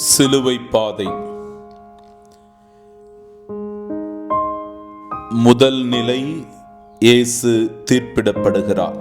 சிலுவை பாதை. முதல் நிலை, இயேசு தீர்ப்பிடப்படுகிறார்.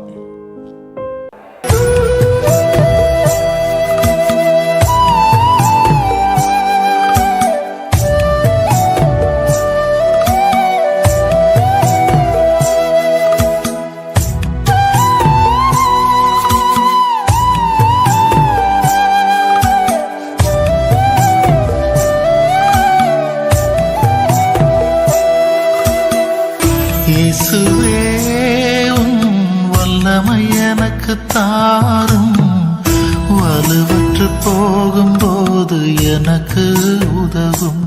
இயேசுவே உம் வல்லமை எனக்கு தாரும், வலுவற்று போகும்போது எனக்கு உதவும்.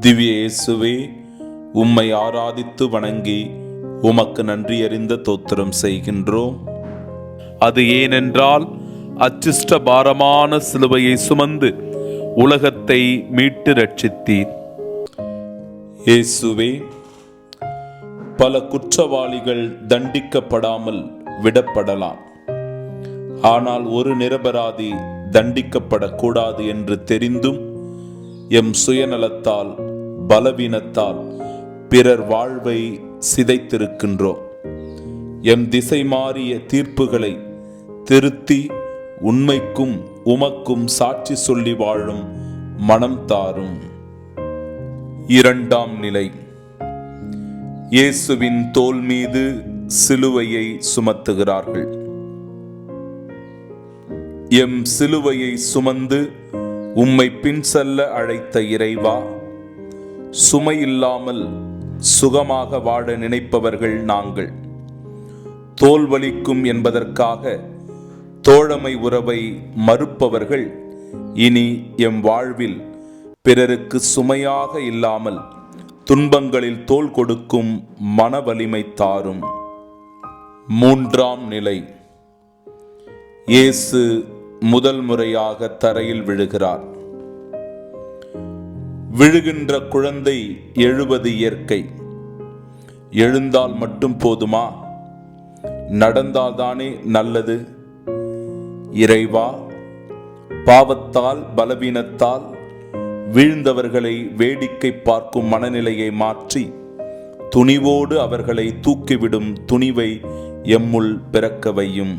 திவ்ய இயேசுவே, உம்மை ஆராதித்து வணங்கி உமக்கு நன்றி அறிந்த தோத்திரம் செய்கின்றோம். அது ஏனென்றால் அச்சிஷ்ட பாரமான சிலுவையை சுமந்து உலகத்தை மீட்டு ரட்சித்தீர். இயேசுவே, பல குற்றவாளிகள் தண்டிக்கப்படாமல் விடப்படலாம். ஆனால் ஒரு நிரபராதி தண்டிக்கப்படக்கூடாது என்று தெரிந்தும் எம் சுயநலத்தால் பலவீனத்தால் பிறர் வாழ்வை சிதைத்திருக்கின்றோம். எம் திசை மாறிய தீர்ப்புகளை திருத்தி உண்மைக்கும் உமக்கும் சாட்சி சொல்லி வாழும் மனம் தாரும். இரண்டாம் நிலை, இயேசுவின் தோள் மீது சிலுவையை சுமத்துகிறார்கள். எம் சிலுவையை சுமந்து உம்மை பின் செல்ல அழைத்த இறைவா, சுமையில்லாமல் சுகமாக வாழ நினைப்பவர்கள் நாங்கள். தோல் வலிக்கும் என்பதற்காக தோழமை உறவை மறுப்பவர்கள் இனி எம் வாழ்வில் பிறருக்கு சுமையாக இல்லாமல் துன்பங்களில் தோள் கொடுக்கும் மன வலிமை தாரும். மூன்றாம் நிலை, இயேசு முதல் முறையாக தரையில் விழுகிறார். விழுகின்ற குழந்தை எழுவது இயற்கை. எழுந்தால் மட்டும் போதுமா? நடந்தால்தானே நல்லது. இறைவா, பாவத்தால் பலவீனத்தால் வீழ்ந்தவர்களை வேடிக்கை பார்க்கும் மனநிலையை மாற்றி துணிவோடு அவர்களை தூக்கிவிடும் துணிவை எம்முள் பிறக்க வையும்.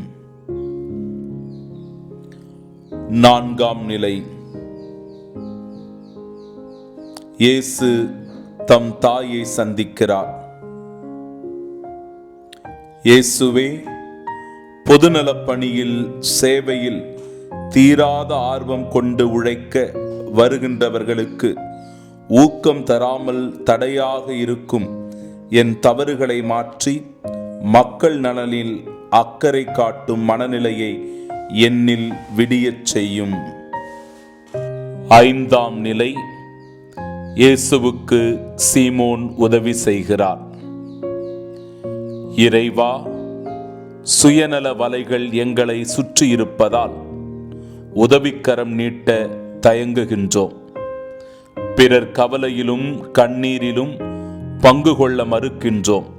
நான்காம் நிலை, இயேசு தம் தாயை சந்திக்கிறார். இயேசுவே, பொதுநலப் பணியில் சேவையில் தீராத ஆர்வம் கொண்டு உழைக்க வருகின்றவர்களுக்கு ஊக்கம் தராமல் தடையாக இருக்கும் என் தவறுகளை மாற்றி மக்கள் நலனில் அக்கறை காட்டும் மனநிலையை என்னில் விடியச் செய்யும். ஐந்தாம் நிலை, இயேசுவுக்கு சீமோன் உதவி செய்கிறார். இறைவா, சுயநல வலைகள் எங்களை சுற்றியிருப்பதால் உதவிக்கரம் நீட்ட தயங்குகின்றோம். பிறர் கவலையிலும் கண்ணீரிலும் பங்கு கொள்ள மறுக்கின்றோம்.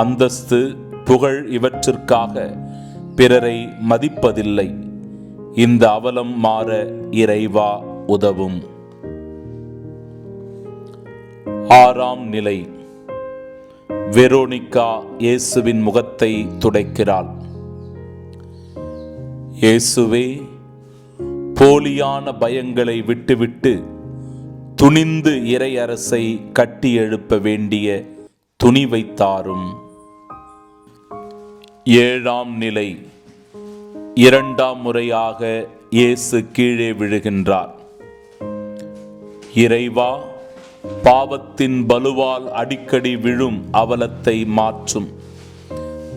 அந்தஸ்து, புகழ் இவற்றிற்காக பிறரை மதிப்பதில்லை. இந்த அவலம் மாற இறைவா உதவும். ஆறாம் நிலை, வெரோனிகா இயேசுவின் முகத்தை துடைக்கிறாள். இயேசுவே, போலியான பயங்களை விட்டுவிட்டு துணிந்து இறை அரசை கட்டி எழுப்ப வேண்டிய துணிவை தாரும். ஏழாம் நிலை, இரண்டாம் முறையாக இயேசு கீழே விழுகின்றார். இறைவா, பாவத்தின் பலுவால் அடிக்கடி விழும் அவலத்தை மாற்றும்.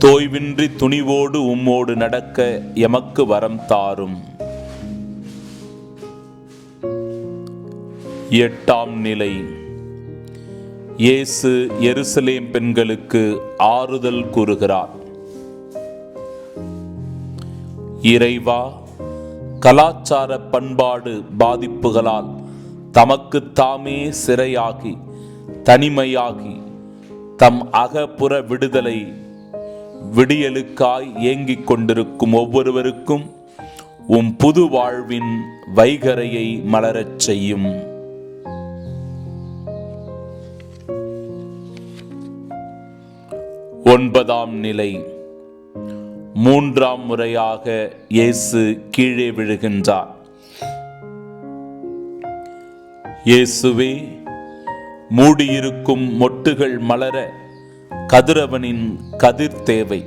தோய்வின்றி துணிவோடு உம்மோடு நடக்க எமக்கு வரம் தாரும். எட்டாம் நிலை, இயேசு எருசலேம் பெண்களுக்கு ஆறுதல் கூறுகிறார். இறைவா, கலாச்சார பண்பாடு பாதிப்புகளால் தமக்கு தாமே சிறையாகி தனிமையாகி தம் அகப்புற விடுதலை விடியலுக்காய் ஏங்கிக் கொண்டிருக்கும் ஒவ்வொருவருக்கும் உம் புது வாழ்வின் வைகரையை மலரச் செய்யும். ஒன்பதாம் நிலை. மூன்றாம் முறையாக இயேசு கீழே விழுகின்றார். இயேசுவே, மூடியிருக்கும் மொட்டுகள் மலர கதிரவனின் கதிர் தேவை.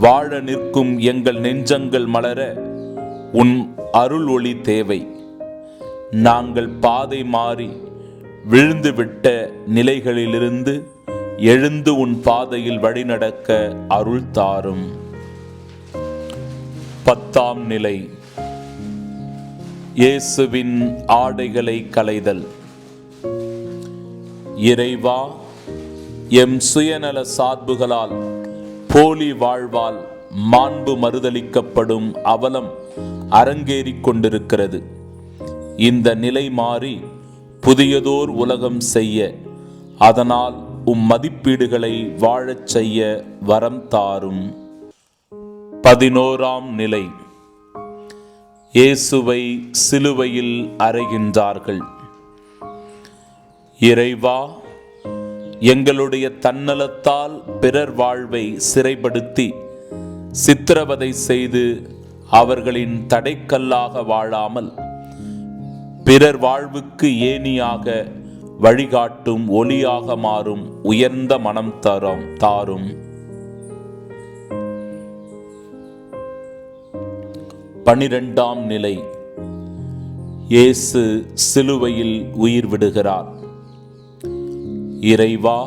வாழ நிற்கும் எங்கள் நெஞ்சங்கள் மலர உன் அருள் ஒளி தேவை. நாங்கள் பாதை மாறி விழுந்துவிட்ட நிலைகளிலிருந்து எழுந்து உன் பாதையில் வழிநடக்க அருள் தாரும். பத்தாம் நிலை. இயேசுவின் ஆடைகளை களைதல். இறைவா, எம் சுயநல சார்புகளால் போலி வாழ்வால் மாண்பு மறுதலிக்கப்படும் அவலம் அரங்கேறிக் கொண்டிருக்கிறது. இந்த நிலை மாறி புதியதோர் உலகம் செய்ய, அதனால் உம் மதிப்பீடுகளை வாழச் செய்ய வரம் தாரும். 11ஆம் நிலை. இயேசுவை சிலுவையில் அறைகின்றார்கள். இறைவா, எங்களுடைய தன்னலத்தால் பிறர் வாழ்வை சிறைப்படுத்தி சித்திரவதை செய்து அவர்களின் தடைக்கல்லாக வாழாமல் பிறர் வாழ்வுக்கு ஏணியாக வழிகாட்டும் ஒளியாக மாறும் உயர்ந்த மனம் தாரும். 12ஆம் நிலை. இயேசு சிலுவையில் உயிர் விடுகிறார். இறைவா,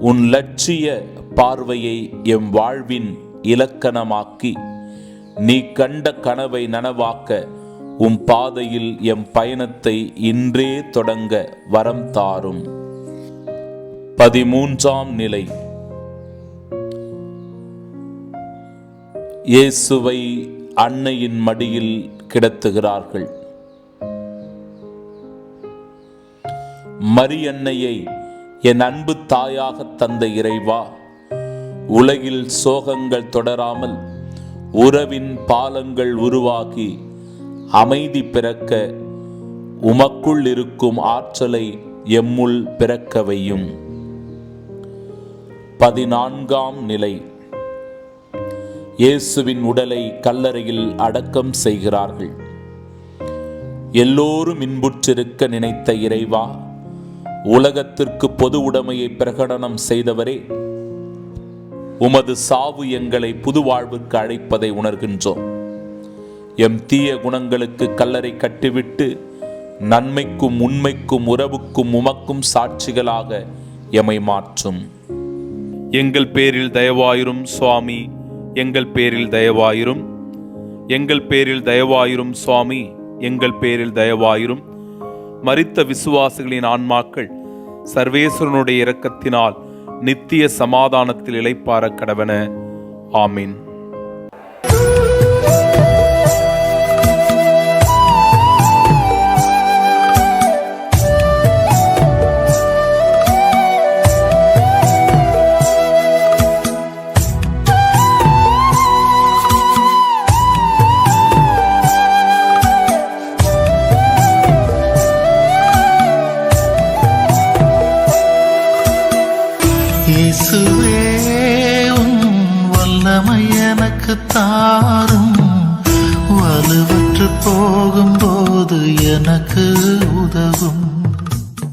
உன் லட்சிய பார்வையை எம் வாழ்வின் இலக்கணமாக்கி நீ கண்ட கனவை நனவாக்க உம் பாதையில் எம் பயணத்தை இன்றே தொடங்க வரம் தாரும். 13ஆம் நிலை. இயேசுவை அன்னையின் மடியில் கிடத்துகிறார்கள். மரியன்னையை என் அன்பு தாயாக தந்த இறைவா, உலகில் சோகங்கள் தொடராமல் உறவின் பாலங்கள் உருவாகி அமைதி பிறக்க உமக்குள் இருக்கும் ஆற்றலை எம்முள் பிறக்க வையும். 14ஆம் நிலை. இயேசுவின் உடலை கல்லறையில் அடக்கம் செய்கிறார்கள். எல்லோரும் இன்புற்றிருக்க நினைத்த இறைவா, உலகத்திற்கு பொது உடைமையை பிரகடனம் செய்தவரே, உமது சாவு எங்களை புது வாழ்வுக்கு அழைப்பதை உணர்கின்றோம். எம் தீய குணங்களுக்கு கல்லறை கட்டிவிட்டு நன்மைக்கும் உண்மைக்கும் உறவுக்கும் உமக்கும் சாட்சிகளாக எமை மாற்றும். எங்கள் பேரில் தயவாயிரும் சுவாமி, எங்கள் பேரில் தயவாயிரும். எங்கள் பேரில் தயவாயிரும் சுவாமி, எங்கள் பேரில் தயவாயிரும். மரித்த விசுவாசிகளின் ஆன்மாக்கள் சர்வேஸ்வரனுடைய இரக்கத்தினால் நித்திய சமாதானத்தில் இளைப்பாற கடவன. ஆமீன்.